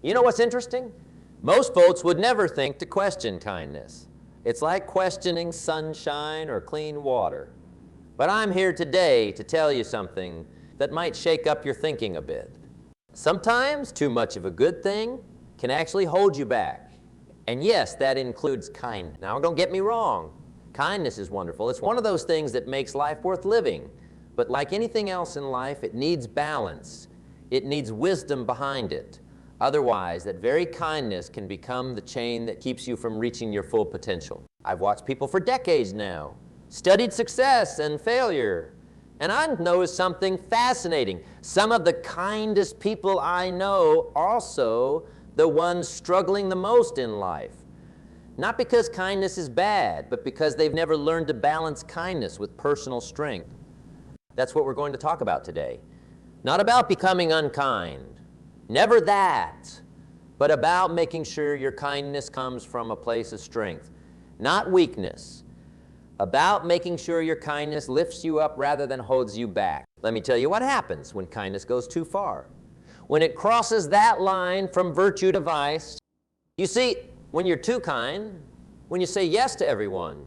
You know what's interesting? Most folks would never think to question kindness. It's like questioning sunshine or clean water. But I'm here today to tell you something that might shake up your thinking a bit. Sometimes too much of a good thing can actually hold you back. And yes, that includes kindness. Now, don't get me wrong. Kindness is wonderful. It's one of those things that makes life worth living. But like anything else in life, it needs balance. It needs wisdom behind it. Otherwise, that very kindness can become the chain that keeps you from reaching your full potential. I've watched people for decades now, studied success and failure, and I noticed something fascinating. Some of the kindest people I know are also the ones struggling the most in life. Not because kindness is bad, but because they've never learned to balance kindness with personal strength. That's what we're going to talk about today. Not about becoming unkind, never that, but about making sure your kindness comes from a place of strength, not weakness. About making sure your kindness lifts you up rather than holds you back. Let me tell you what happens when kindness goes too far. When it crosses that line from virtue to vice. You see, when you're too kind, when you say yes to everyone,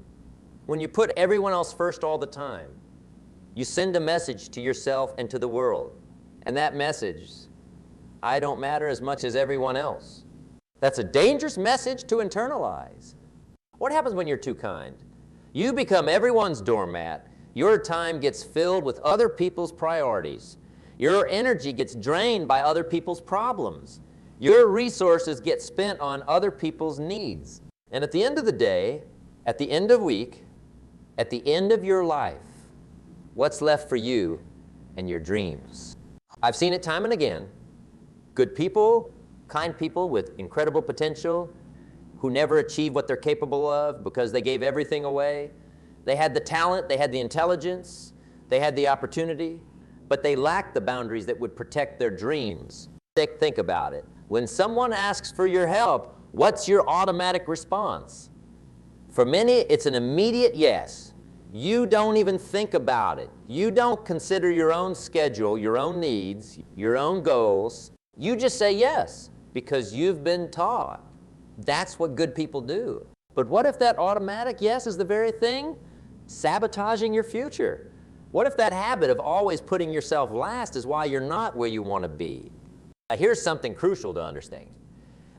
when you put everyone else first all the time, you send a message to yourself and to the world. And that message, I don't matter as much as everyone else. That's a dangerous message to internalize. What happens when you're too kind? You become everyone's doormat. Your time gets filled with other people's priorities. Your energy gets drained by other people's problems. Your resources get spent on other people's needs. And at the end of the day, at the end of the week, at the end of your life, what's left for you and your dreams? I've seen it time and again. Good people, kind people with incredible potential, who never achieved what they're capable of because they gave everything away. They had the talent, they had the intelligence, they had the opportunity, but they lacked the boundaries that would protect their dreams. Think about it. When someone asks for your help, what's your automatic response? For many, it's an immediate yes. You don't even think about it. You don't consider your own schedule, your own needs, your own goals. You just say yes because you've been taught. That's what good people do. But what if that automatic yes is the very thing sabotaging your future? What if that habit of always putting yourself last is why you're not where you want to be? Now, here's something crucial to understand.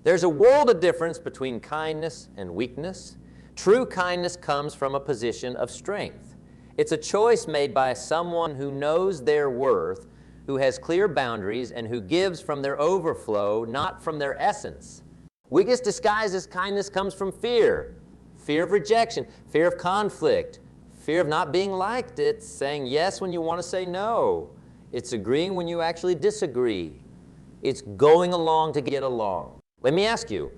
There's a world of difference between kindness and weakness. True kindness comes from a position of strength. It's a choice made by someone who knows their worth, who has clear boundaries, and who gives from their overflow, not from their essence. Weakness disguised as kindness comes from fear. Fear of rejection, fear of conflict, fear of not being liked. It's saying yes when you want to say no. It's agreeing when you actually disagree. It's going along to get along. Let me ask you,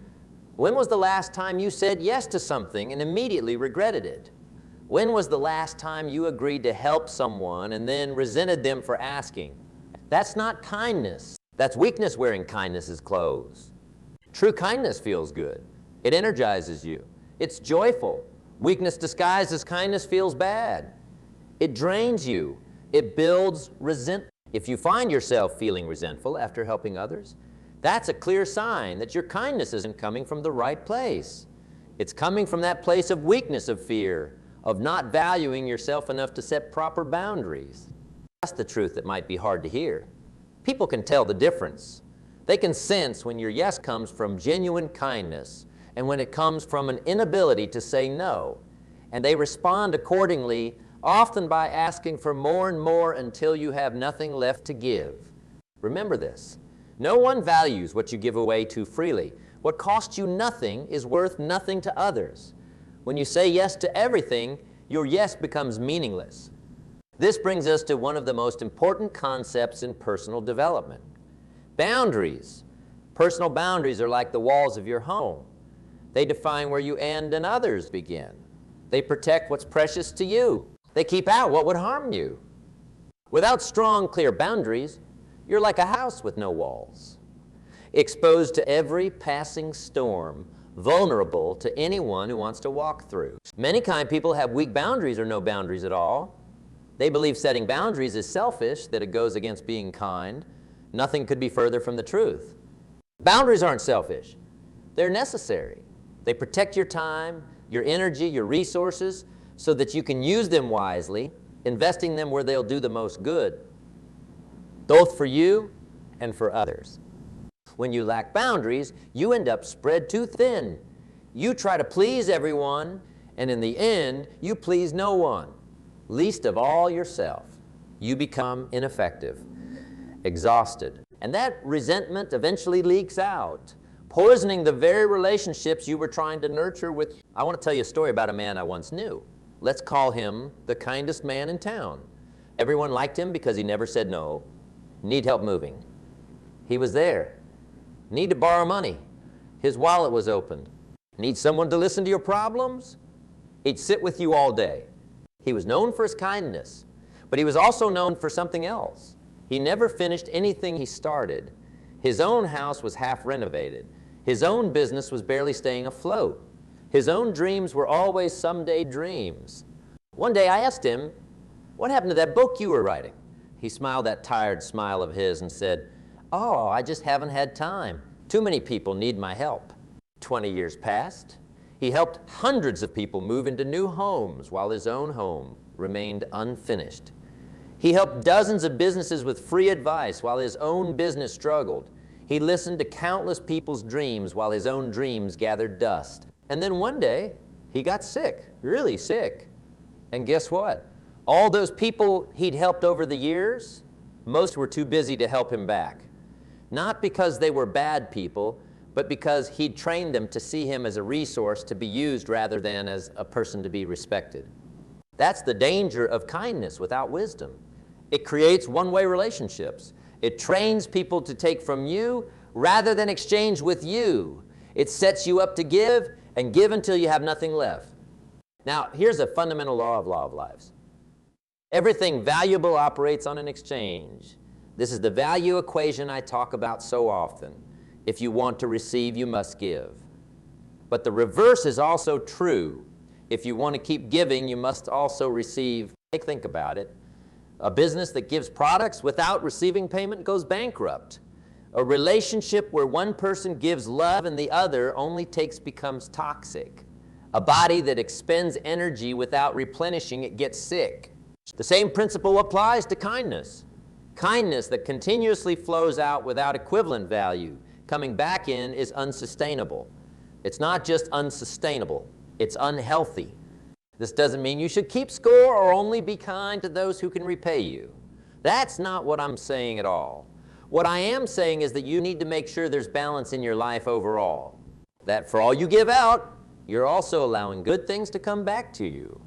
when was the last time you said yes to something and immediately regretted it? When was the last time you agreed to help someone and then resented them for asking? That's not kindness. That's weakness wearing kindness's clothes. True kindness feels good. It energizes you. It's joyful. Weakness disguised as kindness feels bad. It drains you. It builds resentment. If you find yourself feeling resentful after helping others, that's a clear sign that your kindness isn't coming from the right place. It's coming from that place of weakness, of fear, of not valuing yourself enough to set proper boundaries. That's the truth that might be hard to hear. People can tell the difference. They can sense when your yes comes from genuine kindness and when it comes from an inability to say no. And they respond accordingly, often by asking for more and more until you have nothing left to give. Remember this. No one values what you give away too freely. What costs you nothing is worth nothing to others. When you say yes to everything, your yes becomes meaningless. This brings us to one of the most important concepts in personal development. Boundaries. Personal boundaries are like the walls of your home. They define where you end and others begin. They protect what's precious to you. They keep out what would harm you. Without strong, clear boundaries, you're like a house with no walls, exposed to every passing storm, vulnerable to anyone who wants to walk through. Many kind people have weak boundaries or no boundaries at all. They believe setting boundaries is selfish, that it goes against being kind. Nothing could be further from the truth. Boundaries aren't selfish. They're necessary. They protect your time, your energy, your resources, so that you can use them wisely, investing them where they'll do the most good, both for you and for others. When you lack boundaries, you end up spread too thin. You try to please everyone, and in the end, you please no one, least of all yourself. You become ineffective, exhausted, and that resentment eventually leaks out, poisoning the very relationships you were trying to nurture with. I want to tell you a story about a man I once knew. Let's call him the kindest man in town. Everyone liked him because he never said no. Need help moving. He was there. Need to borrow money. His wallet was open. Need someone to listen to your problems? He'd sit with you all day. He was known for his kindness, but he was also known for something else. He never finished anything he started. His own house was half renovated. His own business was barely staying afloat. His own dreams were always someday dreams. One day I asked him, "What happened to that book you were writing?" He smiled that tired smile of his and said, "Oh, I just haven't had time. Too many people need my help." 20 years passed. He helped hundreds of people move into new homes while his own home remained unfinished. He helped dozens of businesses with free advice while his own business struggled. He listened to countless people's dreams while his own dreams gathered dust. And then one day, he got sick, really sick. And guess what? All those people he'd helped over the years, most were too busy to help him back. Not because they were bad people, but because he'd trained them to see him as a resource to be used rather than as a person to be respected. That's the danger of kindness without wisdom. It creates one-way relationships. It trains people to take from you rather than exchange with you. It sets you up to give and give until you have nothing left. Now, here's a fundamental law of lives. Everything valuable operates on an exchange. This is the value equation I talk about so often. If you want to receive, you must give. But the reverse is also true. If you want to keep giving, you must also receive. Think about it. A business that gives products without receiving payment goes bankrupt. A relationship where one person gives love and the other only becomes toxic. A body that expends energy without replenishing it gets sick. The same principle applies to kindness. Kindness that continuously flows out without equivalent value, coming back in, is unsustainable. It's not just unsustainable, it's unhealthy. This doesn't mean you should keep score or only be kind to those who can repay you. That's not what I'm saying at all. What I am saying is that you need to make sure there's balance in your life overall. That for all you give out, you're also allowing good things to come back to you.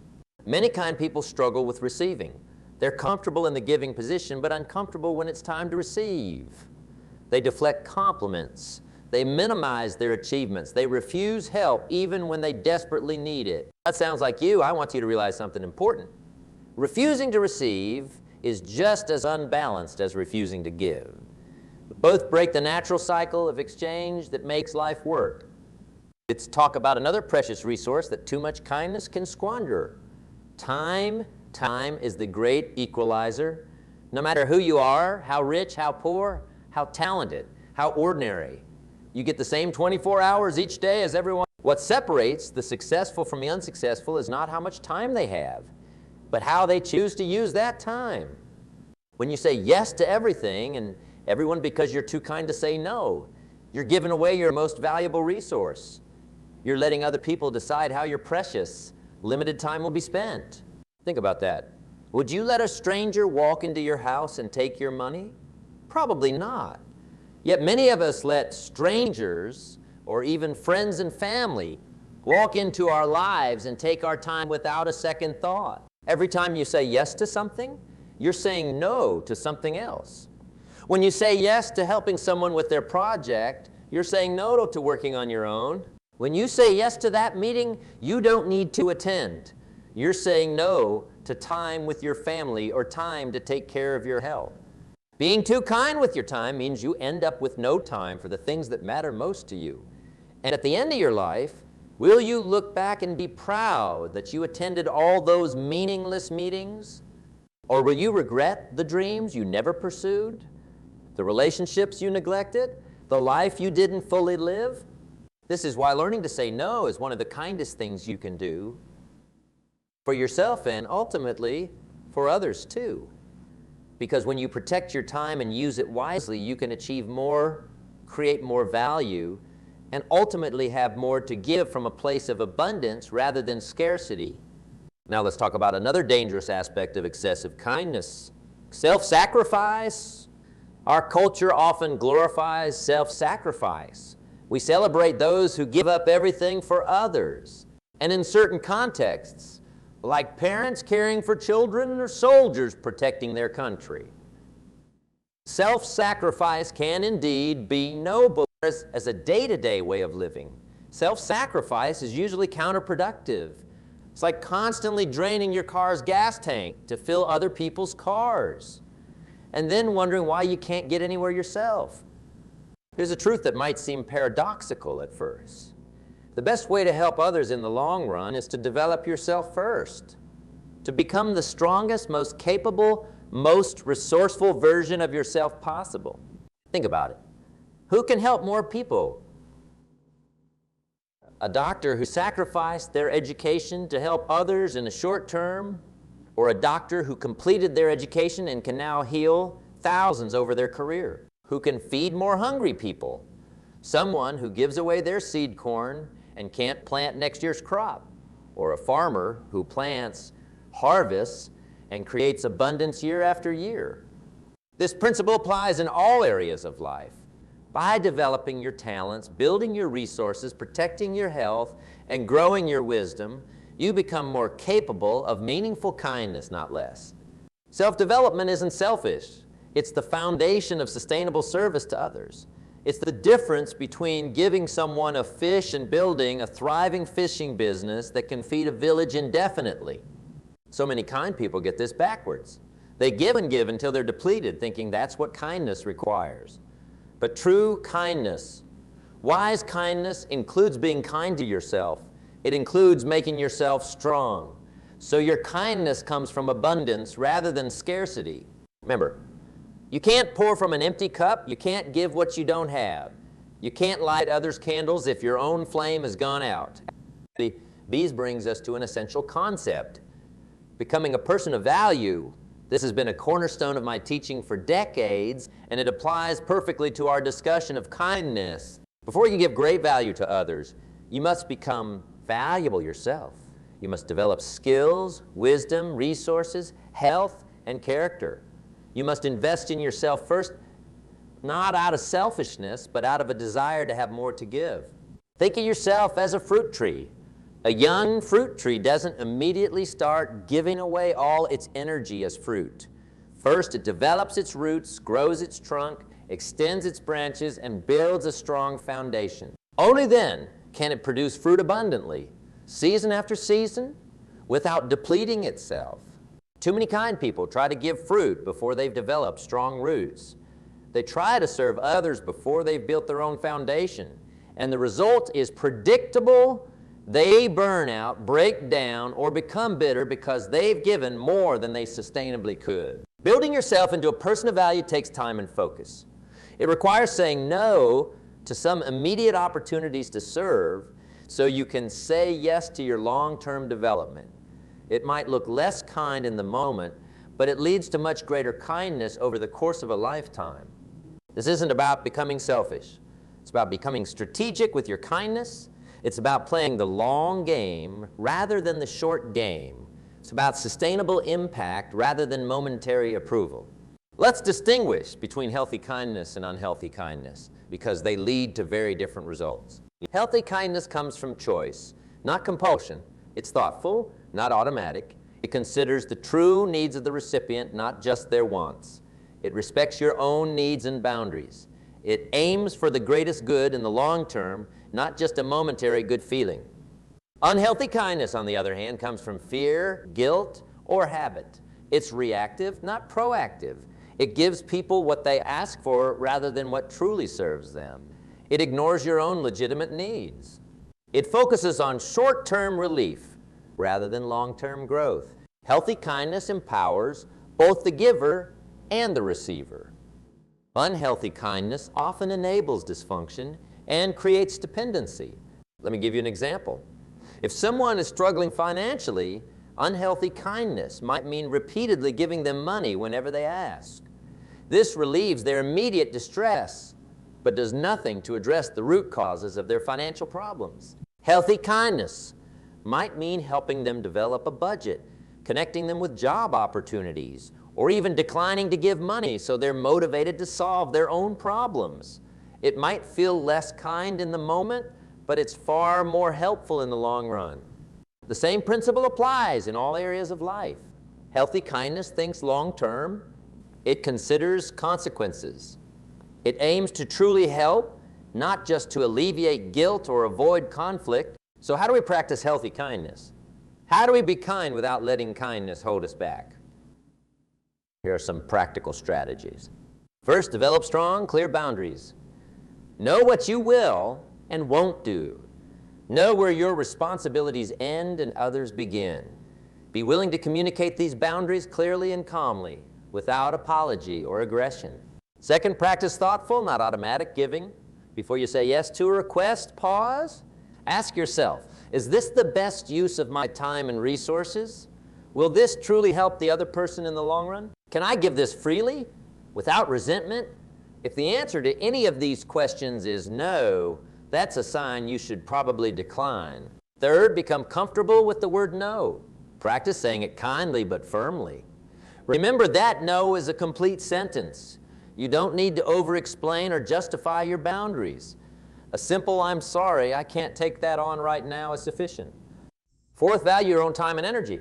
Many kind people struggle with receiving. They're comfortable in the giving position, but uncomfortable when it's time to receive. They deflect compliments. They minimize their achievements. They refuse help even when they desperately need it. That sounds like you. I want you to realize something important. Refusing to receive is just as unbalanced as refusing to give. Both break the natural cycle of exchange that makes life work. Let's talk about another precious resource that too much kindness can squander. Time. Time is the great equalizer. No matter who you are, how rich, how poor, how talented, how ordinary, you get the same 24 hours each day as everyone. What separates the successful from the unsuccessful is not how much time they have, but how they choose to use that time. When you say yes to everything and everyone because you're too kind to say no, you're giving away your most valuable resource. You're letting other people decide how your precious, limited time will be spent. Think about that. Would you let a stranger walk into your house and take your money? Probably not. Yet many of us let strangers, or even friends and family, walk into our lives and take our time without a second thought. Every time you say yes to something, you're saying no to something else. When you say yes to helping someone with their project, you're saying no to working on your own. When you say yes to that meeting, you don't need to attend. You're saying no to time with your family or time to take care of your health. Being too kind with your time means you end up with no time for the things that matter most to you. And at the end of your life, will you look back and be proud that you attended all those meaningless meetings? Or will you regret the dreams you never pursued, the relationships you neglected, the life you didn't fully live? This is why learning to say no is one of the kindest things you can do for yourself and ultimately for others too. Because when you protect your time and use it wisely, you can achieve more, create more value, and ultimately have more to give from a place of abundance rather than scarcity. Now let's talk about another dangerous aspect of excessive kindness: self-sacrifice. Our culture often glorifies self-sacrifice. We celebrate those who give up everything for others. And in certain contexts, like parents caring for children or soldiers protecting their country, self-sacrifice can indeed be noble as a day-to-day way of living. Self-sacrifice is usually counterproductive. It's like constantly draining your car's gas tank to fill other people's cars, and then wondering why you can't get anywhere yourself. Here's a truth that might seem paradoxical at first. The best way to help others in the long run is to develop yourself first, to become the strongest, most capable, most resourceful version of yourself possible. Think about it. Who can help more people? A doctor who sacrificed their education to help others in the short term, or a doctor who completed their education and can now heal thousands over their career? Who can feed more hungry people? Someone who gives away their seed corn and can't plant next year's crop, or a farmer who plants, harvests, and creates abundance year after year. This principle applies in all areas of life. By developing your talents, building your resources, protecting your health, and growing your wisdom, you become more capable of meaningful kindness, not less. Self-development isn't selfish. It's the foundation of sustainable service to others. It's the difference between giving someone a fish and building a thriving fishing business that can feed a village indefinitely. So many kind people get this backwards. They give and give until they're depleted, thinking that's what kindness requires. But true kindness, wise kindness, includes being kind to yourself. It includes making yourself strong. So your kindness comes from abundance rather than scarcity. Remember, you can't pour from an empty cup. You can't give what you don't have. You can't light others' candles if your own flame has gone out. These brings us to an essential concept: becoming a person of value. This has been a cornerstone of my teaching for decades, and it applies perfectly to our discussion of kindness. Before you can give great value to others, you must become valuable yourself. You must develop skills, wisdom, resources, health, and character. You must invest in yourself first, not out of selfishness, but out of a desire to have more to give. Think of yourself as a fruit tree. A young fruit tree doesn't immediately start giving away all its energy as fruit. First, it develops its roots, grows its trunk, extends its branches, and builds a strong foundation. Only then can it produce fruit abundantly, season after season, without depleting itself. Too many kind people try to give fruit before they've developed strong roots. They try to serve others before they've built their own foundation, and the result is predictable. They burn out, break down, or become bitter because they've given more than they sustainably could. Building yourself into a person of value takes time and focus. It requires saying no to some immediate opportunities to serve so you can say yes to your long-term development. It might look less kind in the moment, but it leads to much greater kindness over the course of a lifetime. This isn't about becoming selfish. It's about becoming strategic with your kindness. It's about playing the long game rather than the short game. It's about sustainable impact rather than momentary approval. Let's distinguish between healthy kindness and unhealthy kindness, because they lead to very different results. Healthy kindness comes from choice, not compulsion. It's thoughtful, not automatic. It considers the true needs of the recipient, not just their wants. It respects your own needs and boundaries. It aims for the greatest good in the long term, not just a momentary good feeling. Unhealthy kindness, on the other hand, comes from fear, guilt, or habit. It's reactive, not proactive. It gives people what they ask for rather than what truly serves them. It ignores your own legitimate needs. It focuses on short-term relief rather than long-term growth. Healthy kindness empowers both the giver and the receiver. Unhealthy kindness often enables dysfunction and creates dependency. Let me give you an example. If someone is struggling financially, unhealthy kindness might mean repeatedly giving them money whenever they ask. This relieves their immediate distress, but does nothing to address the root causes of their financial problems. Healthy kindness might mean helping them develop a budget, connecting them with job opportunities, or even declining to give money so they're motivated to solve their own problems. It might feel less kind in the moment, but it's far more helpful in the long run. The same principle applies in all areas of life. Healthy kindness thinks long-term. It considers consequences. It aims to truly help, not just to alleviate guilt or avoid conflict. So how do we practice healthy kindness? How do we be kind without letting kindness hold us back? Here are some practical strategies. First, develop strong, clear boundaries. Know what you will and won't do. Know where your responsibilities end and others begin. Be willing to communicate these boundaries clearly and calmly, without apology or aggression. Second, practice thoughtful, not automatic giving. Before you say yes to a request, pause. Ask yourself, is this the best use of my time and resources? Will this truly help the other person in the long run? Can I give this freely, without resentment? If the answer to any of these questions is no, that's a sign you should probably decline. Third, become comfortable with the word no. Practice saying it kindly but firmly. Remember that no is a complete sentence. You don't need to over-explain or justify your boundaries. A simple "I'm sorry, I can't take that on right now" is sufficient. Fourth, value your own time and energy.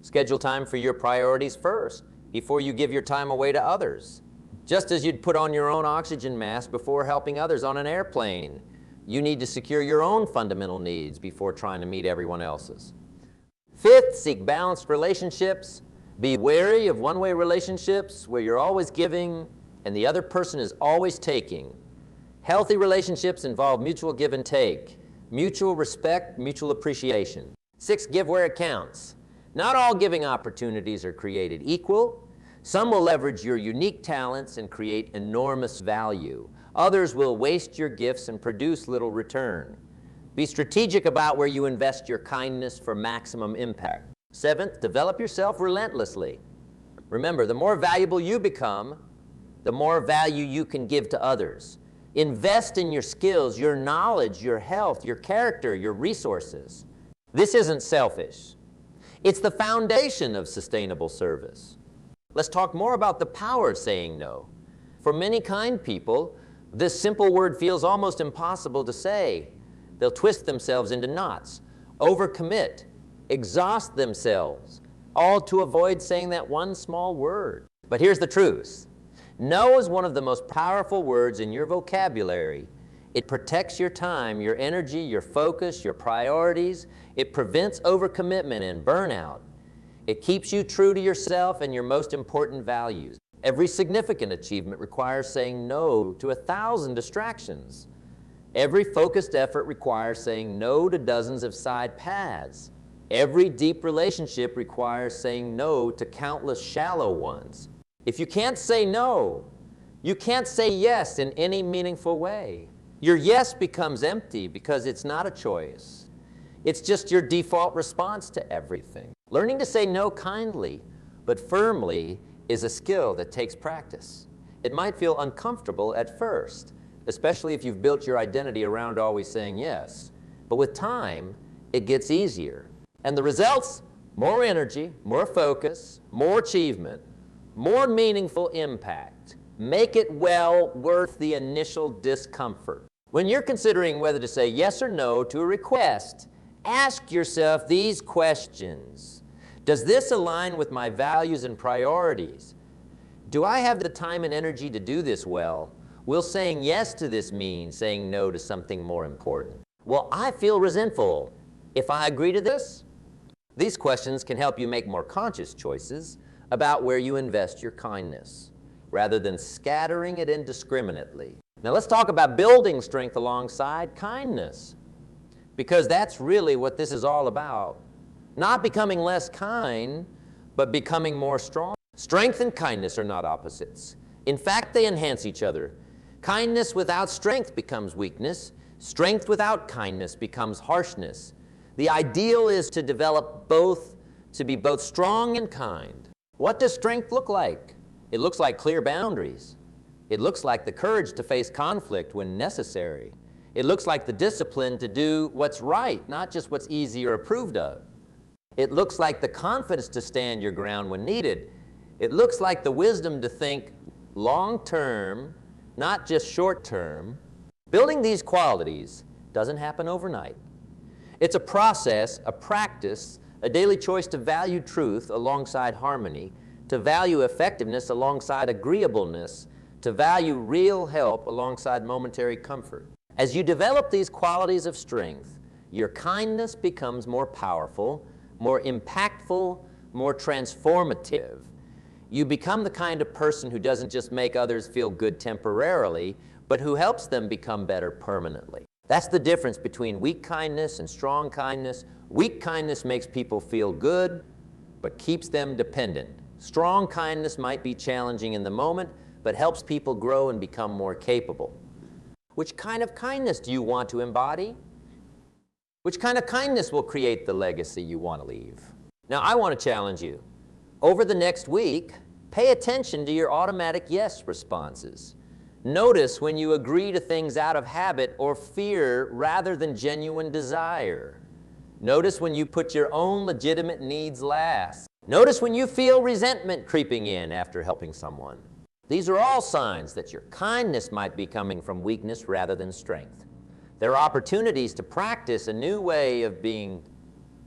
Schedule time for your priorities first, before you give your time away to others. Just as you'd put on your own oxygen mask before helping others on an airplane, you need to secure your own fundamental needs before trying to meet everyone else's. Fifth, seek balanced relationships. Be wary of one-way relationships where you're always giving and the other person is always taking. Healthy relationships involve mutual give and take, mutual respect, mutual appreciation. Sixth, give where it counts. Not all giving opportunities are created equal. Some will leverage your unique talents and create enormous value. Others will waste your gifts and produce little return. Be strategic about where you invest your kindness for maximum impact. Seventh, develop yourself relentlessly. Remember, the more valuable you become, the more value you can give to others. Invest in your skills, your knowledge, your health, your character, your resources. This isn't selfish. It's the foundation of sustainable service. Let's talk more about the power of saying no. For many kind people, this simple word feels almost impossible to say. They'll twist themselves into knots, overcommit, exhaust themselves, all to avoid saying that one small word. But here's the truth. No is one of the most powerful words in your vocabulary. It protects your time, your energy, your focus, your priorities. It prevents overcommitment and burnout. It keeps you true to yourself and your most important values. Every significant achievement requires saying no to 1,000 distractions. Every focused effort requires saying no to dozens of side paths. Every deep relationship requires saying no to countless shallow ones. If you can't say no, you can't say yes in any meaningful way. Your yes becomes empty because it's not a choice. It's just your default response to everything. Learning to say no kindly but firmly is a skill that takes practice. It might feel uncomfortable at first, especially if you've built your identity around always saying yes. But with time, it gets easier. And the results? More energy, more focus, more achievement, more meaningful impact. Make it well worth the initial discomfort. When you're considering whether to say yes or no to a request, ask yourself these questions. Does this align with my values and priorities? Do I have the time and energy to do this well? Will saying yes to this mean saying no to something more important? Will I feel resentful if I agree to this? These questions can help you make more conscious choices about where you invest your kindness, rather than scattering it indiscriminately. Now let's talk about building strength alongside kindness, because that's really what this is all about. Not becoming less kind, but becoming more strong. Strength and kindness are not opposites. In fact, they enhance each other. Kindness without strength becomes weakness. Strength without kindness becomes harshness. The ideal is to develop both, to be both strong and kind. What does strength look like? It looks like clear boundaries. It looks like the courage to face conflict when necessary. It looks like the discipline to do what's right, not just what's easy or approved of. It looks like the confidence to stand your ground when needed. It looks like the wisdom to think long-term, not just short-term. Building these qualities doesn't happen overnight. It's a process, a practice, a daily choice to value truth alongside harmony, to value effectiveness alongside agreeableness, to value real help alongside momentary comfort. As you develop these qualities of strength, your kindness becomes more powerful, more impactful, more transformative. You become the kind of person who doesn't just make others feel good temporarily, but who helps them become better permanently. That's the difference between weak kindness and strong kindness. Weak kindness makes people feel good, but keeps them dependent. Strong kindness might be challenging in the moment, but helps people grow and become more capable. Which kind of kindness do you want to embody? Which kind of kindness will create the legacy you want to leave? Now, I want to challenge you. Over the next week, pay attention to your automatic yes responses. Notice when you agree to things out of habit or fear rather than genuine desire. Notice when you put your own legitimate needs last. Notice when you feel resentment creeping in after helping someone. These are all signs that your kindness might be coming from weakness rather than strength. There are opportunities to practice a new way of being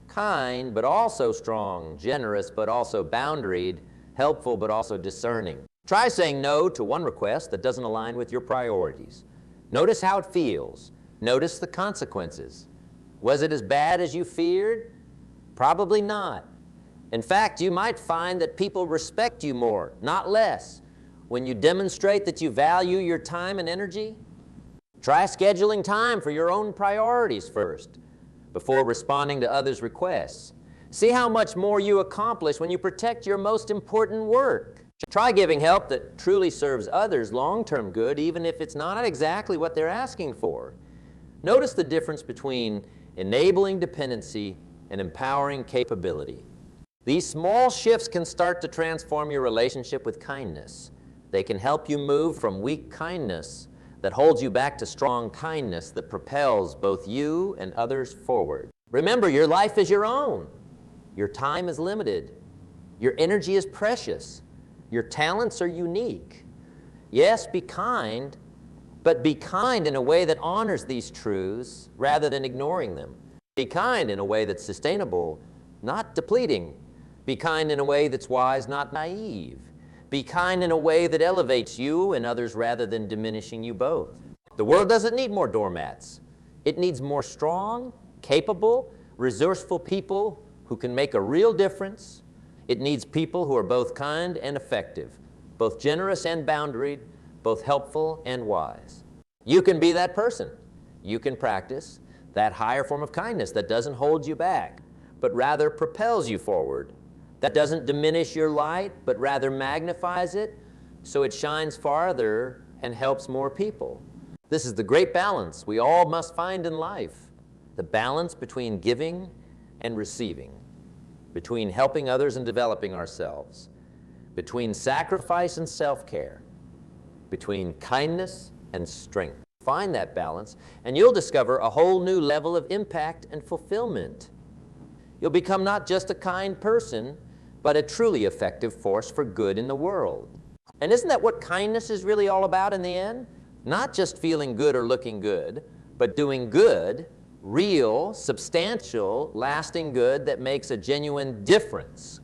kind, but also strong, generous, but also boundaried, helpful, but also discerning. Try saying no to one request that doesn't align with your priorities. Notice how it feels. Notice the consequences. Was it as bad as you feared? Probably not. In fact, you might find that people respect you more, not less, when you demonstrate that you value your time and energy. Try scheduling time for your own priorities first, before responding to others' requests. See how much more you accomplish when you protect your most important work. Try giving help that truly serves others' long-term good, even if it's not exactly what they're asking for. Notice the difference between enabling dependency and empowering capability. These small shifts can start to transform your relationship with kindness. They can help you move from weak kindness that holds you back to strong kindness that propels both you and others forward. Remember, your life is your own. Your time is limited. Your energy is precious. Your talents are unique. Yes, be kind, but be kind in a way that honors these truths rather than ignoring them. Be kind in a way that's sustainable, not depleting. Be kind in a way that's wise, not naive. Be kind in a way that elevates you and others rather than diminishing you both. The world doesn't need more doormats. It needs more strong, capable, resourceful people who can make a real difference. It needs people who are both kind and effective, both generous and boundaried, both helpful and wise. You can be that person. You can practice that higher form of kindness that doesn't hold you back, but rather propels you forward. That doesn't diminish your light, but rather magnifies it so it shines farther and helps more people. This is the great balance we all must find in life, the balance between giving and receiving, between helping others and developing ourselves, between sacrifice and self-care, between kindness and strength. Find that balance, and you'll discover a whole new level of impact and fulfillment. You'll become not just a kind person, but a truly effective force for good in the world. And isn't that what kindness is really all about in the end? Not just feeling good or looking good, but doing good, real, substantial, lasting good that makes a genuine difference.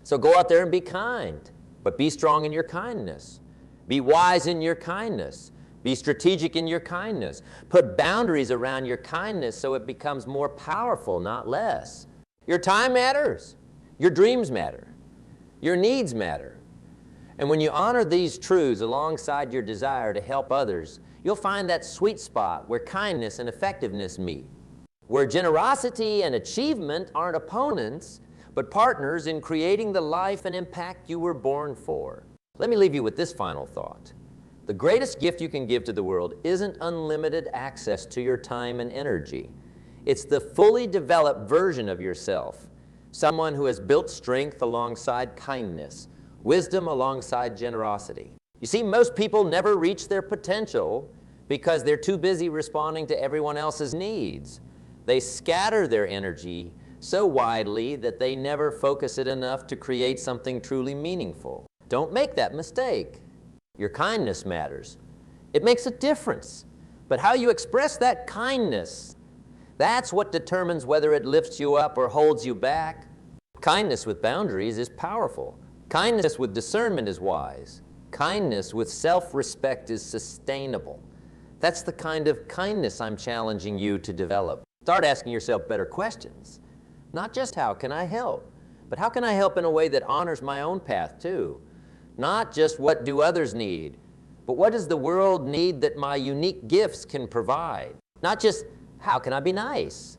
So go out there and be kind, but be strong in your kindness. Be wise in your kindness. Be strategic in your kindness. Put boundaries around your kindness so it becomes more powerful, not less. Your time matters. Your dreams matter. Your needs matter. And when you honor these truths alongside your desire to help others, you'll find that sweet spot where kindness and effectiveness meet, where generosity and achievement aren't opponents, but partners in creating the life and impact you were born for. Let me leave you with this final thought. The greatest gift you can give to the world isn't unlimited access to your time and energy. It's the fully developed version of yourself, someone who has built strength alongside kindness, wisdom alongside generosity. You see, most people never reach their potential because they're too busy responding to everyone else's needs. They scatter their energy so widely that they never focus it enough to create something truly meaningful. Don't make that mistake. Your kindness matters. It makes a difference. But how you express that kindness, that's what determines whether it lifts you up or holds you back. Kindness with boundaries is powerful. Kindness with discernment is wise. Kindness with self-respect is sustainable. That's the kind of kindness I'm challenging you to develop. Start asking yourself better questions. Not just how can I help, but how can I help in a way that honors my own path too? Not just what do others need, but what does the world need that my unique gifts can provide? Not just how can I be nice,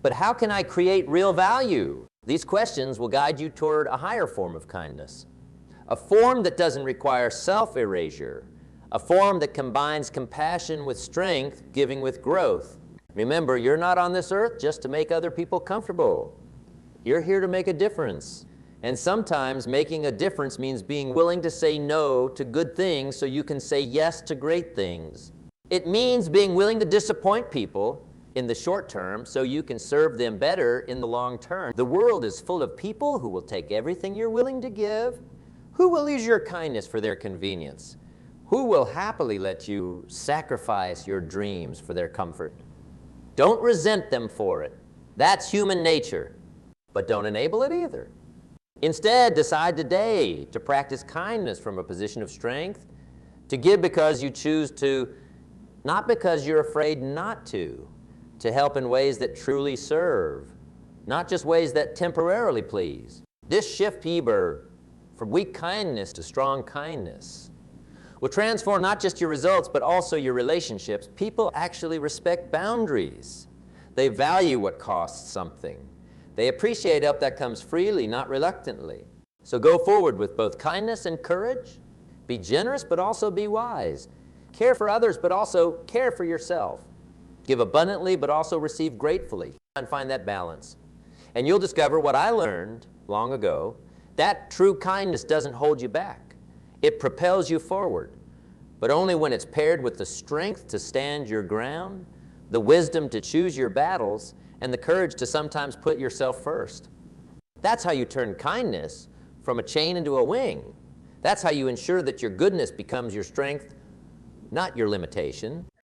but how can I create real value? These questions will guide you toward a higher form of kindness, a form that doesn't require self-erasure, a form that combines compassion with strength, giving with growth. Remember, you're not on this earth just to make other people comfortable. You're here to make a difference. And sometimes making a difference means being willing to say no to good things so you can say yes to great things. It means being willing to disappoint people in the short term so you can serve them better in the long term. The world is full of people who will take everything you're willing to give, who will use your kindness for their convenience, who will happily let you sacrifice your dreams for their comfort. Don't resent them for it. That's human nature. But don't enable it either. Instead, decide today to practice kindness from a position of strength, to give because you choose to, not because you're afraid not to help in ways that truly serve, not just ways that temporarily please. This shift, Eber, from weak kindness to strong kindness will transform not just your results, but also your relationships. People actually respect boundaries. They value what costs something. They appreciate help that comes freely, not reluctantly. So go forward with both kindness and courage. Be generous, but also be wise. Care for others, but also care for yourself. Give abundantly, but also receive gratefully. And find that balance. And you'll discover what I learned long ago, that true kindness doesn't hold you back. It propels you forward, but only when it's paired with the strength to stand your ground, the wisdom to choose your battles, and the courage to sometimes put yourself first. That's how you turn kindness from a chain into a wing. That's how you ensure that your goodness becomes your strength, not your limitation.